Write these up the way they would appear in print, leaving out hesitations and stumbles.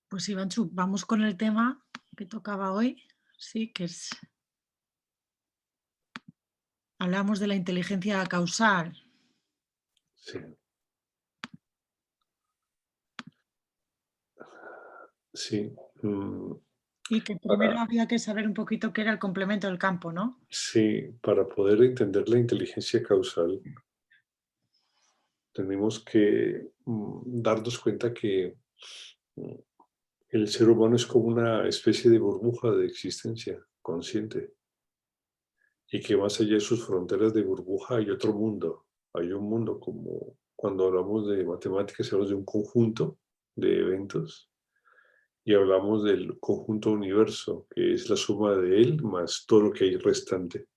Pues Ivanchu, vamos con el tema que tocaba hoy, sí, que es, hablamos de la inteligencia causal. Sí, sí. Y que primero Para, había que saber un poquito qué era el complemento del campo, ¿no? sí, para poder entender la inteligencia causal, tenemos que darnos cuenta que mm, el ser humano es como una especie de burbuja de existencia consciente y que más allá de sus fronteras de burbuja hay otro mundo. Hay un mundo como cuando hablamos de matemáticas, hablamos de un conjunto de eventos y hablamos del conjunto universo, que es la suma de él más todo lo que hay restante.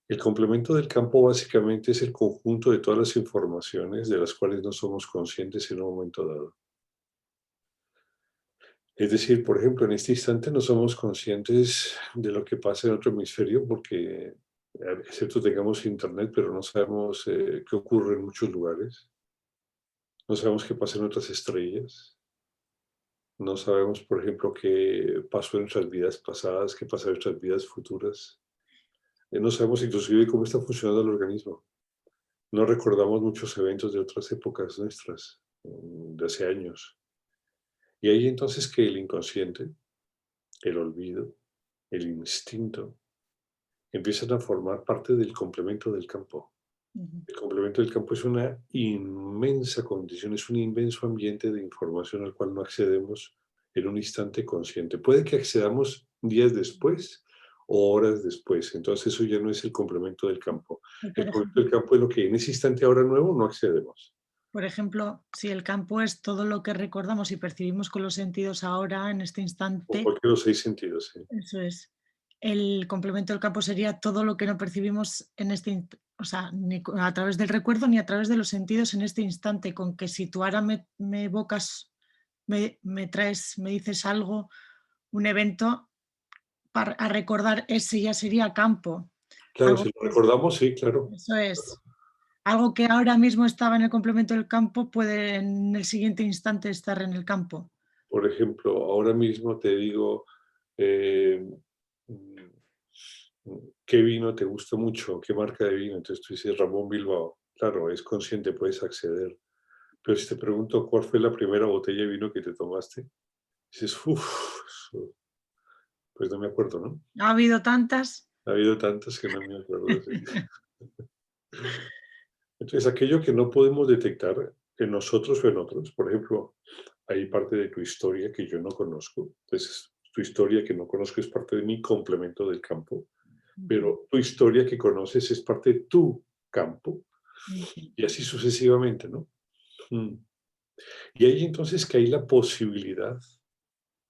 El complemento del campo básicamente es el conjunto de todas las informaciones de las cuales no somos conscientes en un momento dado. Es decir, por ejemplo, en este instante no somos conscientes de lo que pasa en otro hemisferio porque, excepto tengamos internet, pero no sabemos qué ocurre en muchos lugares. No sabemos qué pasa en otras estrellas. No sabemos, por ejemplo, qué pasó en nuestras vidas pasadas, qué pasa en nuestras vidas futuras. No sabemos inclusive cómo está funcionando el organismo. No recordamos muchos eventos de otras épocas nuestras, de hace años. Y ahí entonces que el inconsciente, el olvido, el instinto, empiezan a formar parte del complemento del campo. Ujú. El complemento del campo es una inmensa condición, es un inmenso ambiente de información al cual no accedemos en un instante consciente. Puede que accedamos días después o horas después. Entonces eso ya no es el complemento del campo. Y El complemento del campo es lo que en ese instante ahora nuevo no accedemos. por ejemplo, si el campo es todo lo que recordamos y percibimos con los sentidos ahora, en este Con instante, cualquiera de los 6 sentidos, sí. eso es. El complemento del campo sería todo lo que no percibimos en este, o sea, ni a través del recuerdo ni a través de los sentidos en este instante, con que si tú ahora me evocas, me traes, me dices algo, un evento, para, a recordar ese ya sería campo. Claro, Algo si lo que recordamos, sí, claro. eso es. Algo que ahora mismo estaba en el complemento del campo puede en el siguiente instante estar en el campo. Por ejemplo, ahora mismo te digo, eh, mm, ¿qué vino te gusta mucho? ¿Qué marca de vino? Entonces tú dices Ramón Bilbao. Claro, es consciente, puedes acceder. Pero si te pregunto cuál fue la primera botella de vino que te tomaste, dices, uff, pues no me acuerdo, ¿no? Ha habido tantas. Ha habido tantas que no me acuerdo. Sí. Entonces, aquello que no podemos detectar en nosotros o en otros, por ejemplo, hay parte de tu historia que yo no conozco. Entonces, tu historia que no conozco es parte de mi complemento del campo, pero tu historia que conoces es parte de tu campo y así sucesivamente, ¿no? Mm. Y ahí entonces que hay la posibilidad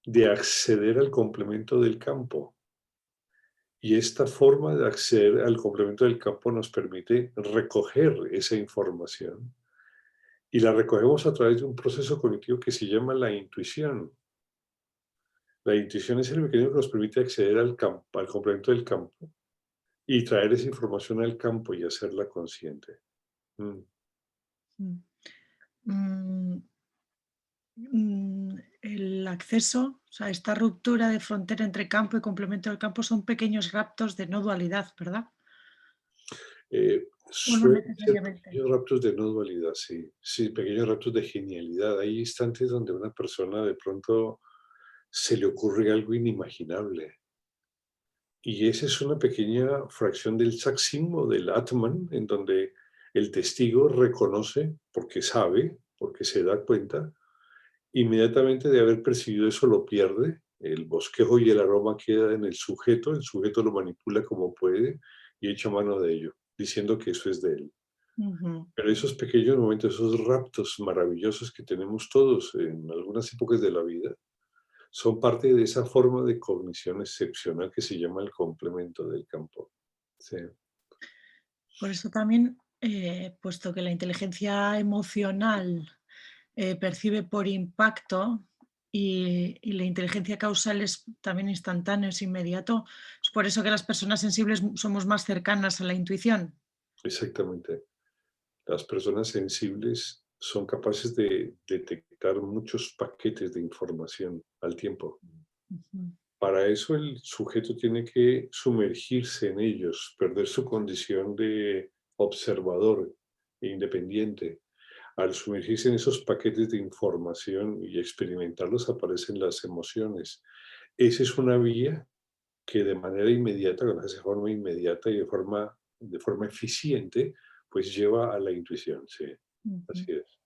de acceder al complemento del campo. Y esta forma de acceder al complemento del campo nos permite recoger esa información y la recogemos a través de un proceso cognitivo que se llama la intuición. La intuición es el mecanismo que nos permite acceder al campo, al complemento del campo y traer esa información al campo y hacerla consciente. Mm. El acceso, o sea, esta ruptura de frontera entre campo y complemento del campo son pequeños raptos de no dualidad, ¿verdad? O no Suelen ser necesariamente. pequeños raptos de no dualidad, sí, sí, pequeños raptos de genialidad. Hay instantes donde a una persona de pronto se le ocurre algo inimaginable. Y esa es una pequeña fracción del Saksim o del Atman, en donde el testigo reconoce, porque sabe, porque se da cuenta, inmediatamente de haber percibido eso lo pierde, el bosquejo y el aroma queda en el sujeto lo manipula como puede y echa mano de ello, diciendo que eso es de él. Ujú. Pero esos pequeños momentos, esos raptos maravillosos que tenemos todos en algunas épocas de la vida, son parte de esa forma de cognición excepcional que se llama el complemento del campo. Sí, Por eso también, puesto que la inteligencia emocional percibe por impacto y la inteligencia causal es también instantáneo, es inmediato, es por eso que las personas sensibles somos más cercanas a la intuición. exactamente. Las personas sensibles son capaces de detectar muchos paquetes de información al tiempo. Ujú. Para eso el sujeto tiene que sumergirse en ellos, perder su condición de observador e independiente. Al sumergirse en esos paquetes de información y experimentarlos, aparecen las emociones. Esa es una vía que de manera inmediata, cuando se hace de forma inmediata y de forma eficiente, pues lleva a la intuición, sí, Ujú. así es.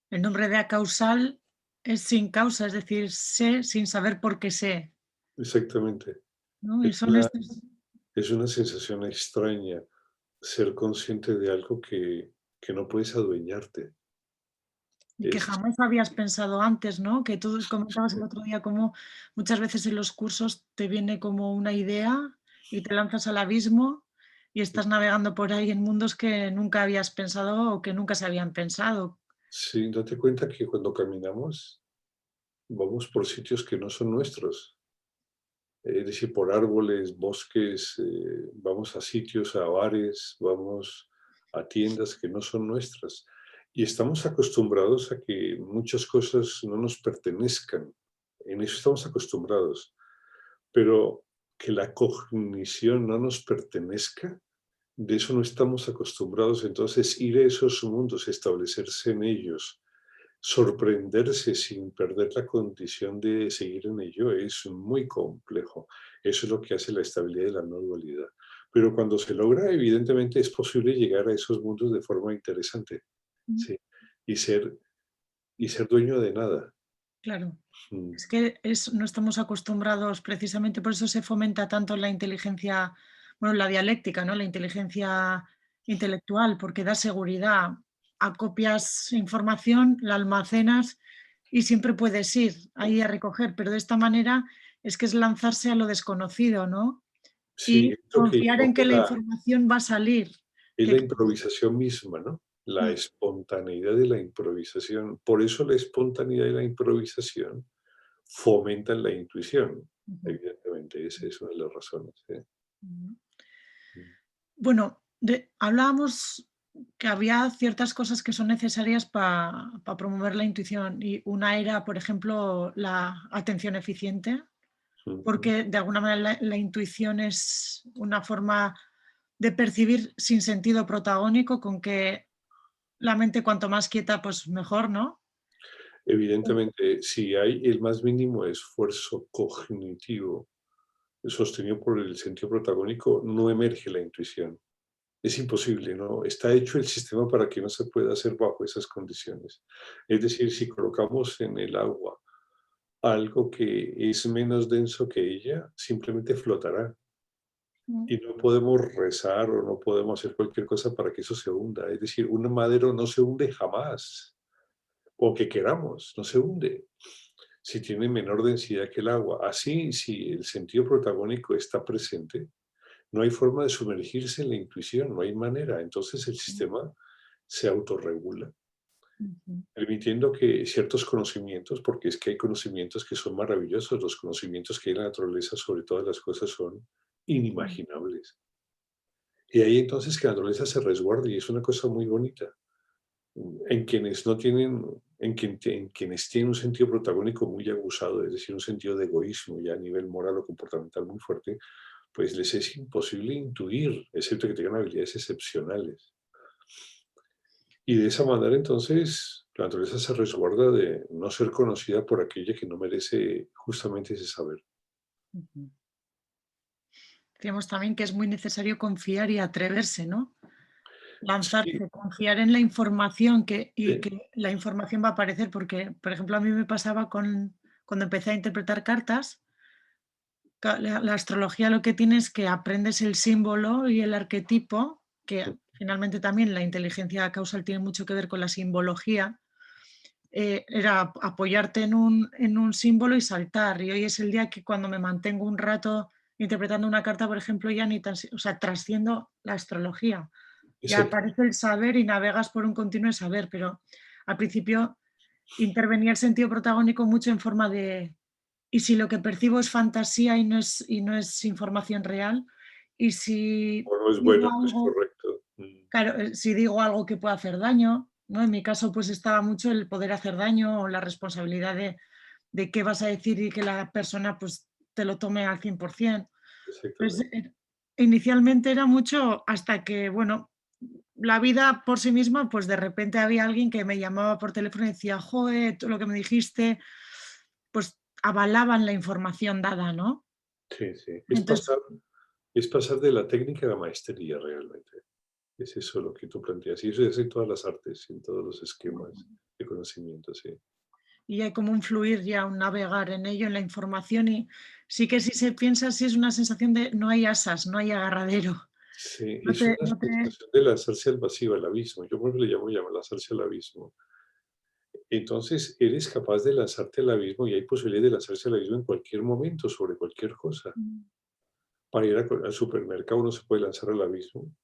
El nombre de acausal es sin causa, es decir, sé sin saber por qué sé, Exactamente. ¿no? Es Y son una, estos es una sensación extraña ser consciente de algo que no puedes adueñarte. y que Es, jamás habías pensado antes, ¿no? Que tú comentabas sí, el otro día cómo muchas veces en los cursos te viene como una idea y te lanzas al abismo y estás navegando por ahí en mundos que nunca habías pensado o que nunca se habían pensado. sí, date cuenta que cuando caminamos vamos por sitios que no son nuestros. Es decir, por árboles, bosques, vamos a sitios, a bares, vamos a tiendas que no son nuestras. Y estamos acostumbrados a que muchas cosas no nos pertenezcan. En eso estamos acostumbrados. Pero que la cognición no nos pertenezca, de eso no estamos acostumbrados. Entonces, ir a esos mundos, establecerse en ellos, sorprenderse sin perder la condición de seguir en ello es muy complejo. Eso es lo que hace la estabilidad y la no dualidad. Pero cuando se logra, evidentemente es posible llegar a esos mundos de forma interesante, Mm, ¿sí? Y ser, y ser dueño de nada. claro. Mm, Es que no estamos acostumbrados, precisamente por eso se fomenta tanto la inteligencia, bueno, la dialéctica, ¿no? La inteligencia intelectual, porque da seguridad. Acopias información, la almacenas y siempre puedes ir ahí a recoger, pero de esta manera es que es lanzarse a lo desconocido, ¿no? Sí, Y es lo que confiar llamo en que la información va a salir. es Que, la improvisación misma, ¿no? La mm, espontaneidad de la improvisación. Por eso la espontaneidad y la improvisación fomentan la intuición. ujú, Evidentemente, esa es una de las razones. ¿Sí? ujú. Mm, Bueno, hablábamos que había ciertas cosas que son necesarias para promover la intuición y una era, por ejemplo, la atención eficiente, ujú. porque de alguna manera la intuición es una forma de percibir sin sentido protagónico, con que la mente cuanto más quieta, pues mejor, ¿no? Evidentemente, si hay el más mínimo esfuerzo cognitivo sostenido por el sentido protagónico, no emerge la intuición. Es imposible, ¿no? Está hecho el sistema para que no se pueda hacer bajo esas condiciones. Es decir, si colocamos en el agua algo que es menos denso que ella, simplemente flotará. Mm, Y no podemos rezar o no podemos hacer cualquier cosa para que eso se hunda. Es decir, un madero no se hunde jamás, o que queramos, no se hunde si tiene menor densidad que el agua. Así, si el sentido protagónico está presente, no hay forma de sumergirse en la intuición, no hay manera. Entonces el sistema se autorregula, ujú, permitiendo que ciertos conocimientos, porque es que hay conocimientos que son maravillosos, los conocimientos que hay en la naturaleza sobre todas las cosas son ujú, inimaginables. Y ahí entonces que la naturaleza se resguarde y es una cosa muy bonita. En quienes no tienen, en quienes tienen un sentido protagónico muy abusado, es decir, un sentido de egoísmo ya a nivel moral o comportamental muy fuerte, pues les es imposible intuir, excepto que tengan habilidades excepcionales. Y de esa manera entonces la naturaleza se resguarda de no ser conocida por aquella que no merece justamente ese saber. ujú. Decíamos también que es muy necesario confiar y atreverse, ¿no? Sí, Lanzarse, confiar en la información y sí, que la información va a aparecer, porque, por ejemplo, a mí me pasaba cuando empecé a interpretar cartas, la astrología lo que tiene es que aprendes el símbolo y el arquetipo, que finalmente también la inteligencia causal tiene mucho que ver con la simbología, era apoyarte en un símbolo y saltar. Y hoy es el día que cuando me mantengo un rato interpretando una carta, por ejemplo, ya ni tan, o sea, trasciendo la astrología. Ya exacto. aparece el saber y navegas por un continuo de saber, pero al principio intervenía el sentido protagónico mucho en forma de, ¿y si lo que percibo es fantasía y no es información real? ¿Y si O no es digo bueno, no es algo, correcto. claro, si digo algo que pueda hacer daño? ¿no? En mi caso, pues estaba mucho el poder hacer daño o la responsabilidad de qué vas a decir y que la persona pues te lo tome al 100%. Pues, Exactamente. inicialmente era mucho hasta que, bueno, la vida por sí misma, pues de repente había alguien que me llamaba por teléfono y decía: "Joe, tú lo que me dijiste", pues avalaban la información dada, ¿no? Sí, sí. Entonces, Es pasar de la técnica a la maestría realmente. Es eso lo que tú planteas. Y eso es en todas las artes, en todos los esquemas de conocimiento, sí. y hay como un fluir ya, un navegar en ello, en la información, y sí que si se piensa, sí es una sensación de no hay asas, no hay agarradero. Sí, No es te una no te sensación de lanzarse al vacío, al abismo. Yo por eso le llamo lanzarse al abismo. Entonces, eres capaz de lanzarte al abismo y hay posibilidad de lanzarse al abismo en cualquier momento, sobre cualquier cosa. mm, Para ir al supermercado uno se puede lanzar al abismo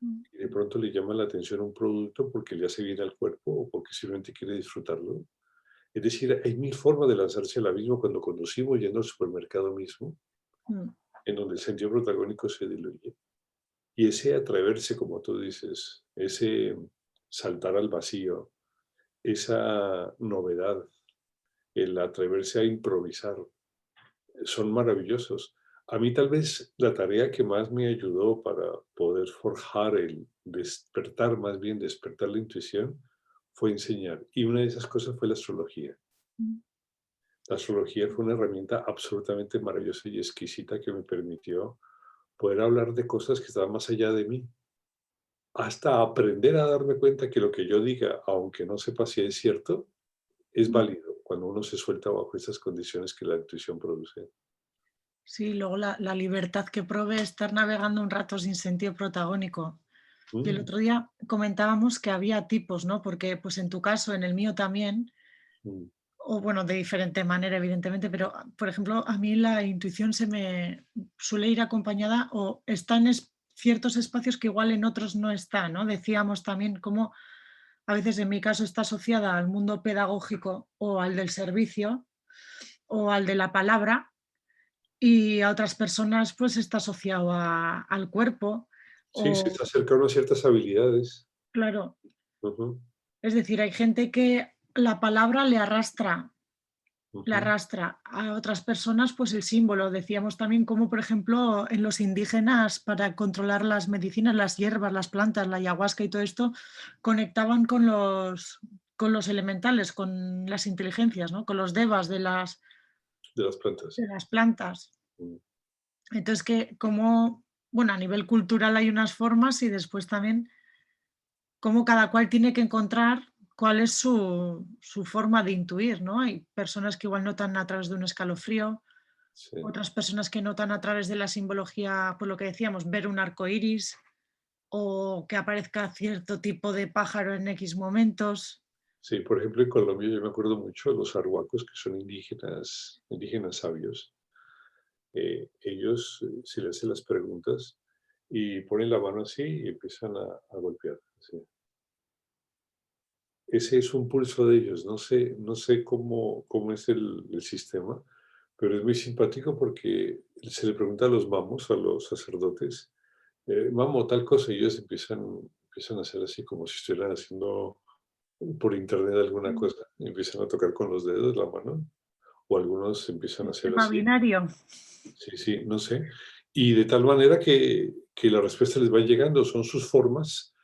mm, y de pronto le llama la atención un producto porque le hace bien al cuerpo o porque simplemente quiere disfrutarlo. Es decir, hay mil formas de lanzarse al abismo cuando conducimos yendo al supermercado mismo, mm. en donde el sentido protagónico se diluye. Y ese atreverse, como tú dices, ese saltar al vacío, esa novedad, el atreverse a improvisar, son maravillosos. A mí tal vez la tarea que más me ayudó para poder forjar el despertar, más bien despertar la intuición, fue enseñar. Y una de esas cosas fue la astrología. Mm. La astrología fue una herramienta absolutamente maravillosa y exquisita que me permitió poder hablar de cosas que estaban más allá de mí, hasta aprender a darme cuenta que lo que yo diga, aunque no sepa si es cierto, es Mm. válido cuando uno se suelta bajo esas condiciones que la intuición produce. Sí, luego la libertad que provee estar navegando un rato sin sentido protagónico. Y el Mm, otro día comentábamos que había tipos, ¿no? Porque, pues en tu caso, en el mío también, mm, o bueno, de diferente manera, evidentemente, pero, por ejemplo, a mí la intuición se me suele ir acompañada o está en ciertos espacios que igual en otros no está, ¿no? Decíamos también cómo a veces en mi caso está asociada al mundo pedagógico o al del servicio o al de la palabra, y a otras personas pues está asociado al cuerpo sí, se o está acercando a ciertas habilidades. claro, Ujú, es decir, hay gente que la palabra le ujú. arrastra a otras personas, pues el símbolo. Decíamos también cómo, por ejemplo, en los indígenas, para controlar las medicinas, las hierbas, las plantas, la ayahuasca y todo esto, conectaban con los elementales, con las inteligencias, ¿no? Con los devas De las plantas. de las plantas. Mm. Entonces, que como, bueno, a nivel cultural hay unas formas y después también cómo cada cual tiene que encontrar cuál es su forma de intuir, ¿no? Hay personas que igual notan a través de un escalofrío, Sí, otras personas que notan a través de la simbología, por lo que decíamos, ver un arco iris o que aparezca cierto tipo de pájaro en X momentos. sí, por ejemplo, en Colombia yo me acuerdo mucho de los arhuacos, que son indígenas sabios. Ellos, si les hacen las preguntas y ponen la mano así y empiezan a golpear. Sí. Ese es un pulso de ellos. No sé cómo es el sistema, pero es muy simpático porque se le pregunta a los mamos, a los sacerdotes, mamo, tal cosa, y ellos empiezan a hacer así como si estuvieran haciendo por internet alguna Mm. cosa. Empiezan a tocar con los dedos la mano, o algunos empiezan a hacer Sistema así. binario. Sí, sí, no sé. Y de tal manera que la respuesta les va llegando. Son sus formas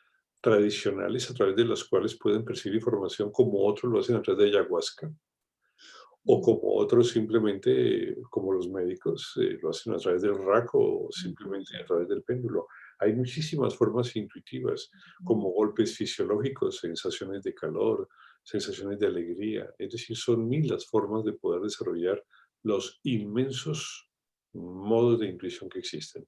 tradicionales a través de las cuales pueden percibir información, como otros lo hacen a través de ayahuasca, o Mm. como otros simplemente, como los médicos, lo hacen a través del raco o simplemente a través del péndulo. Hay muchísimas formas intuitivas, como golpes fisiológicos, sensaciones de calor, sensaciones de alegría. Es decir, son mil las formas de poder desarrollar los inmensos modos de intuición que existen.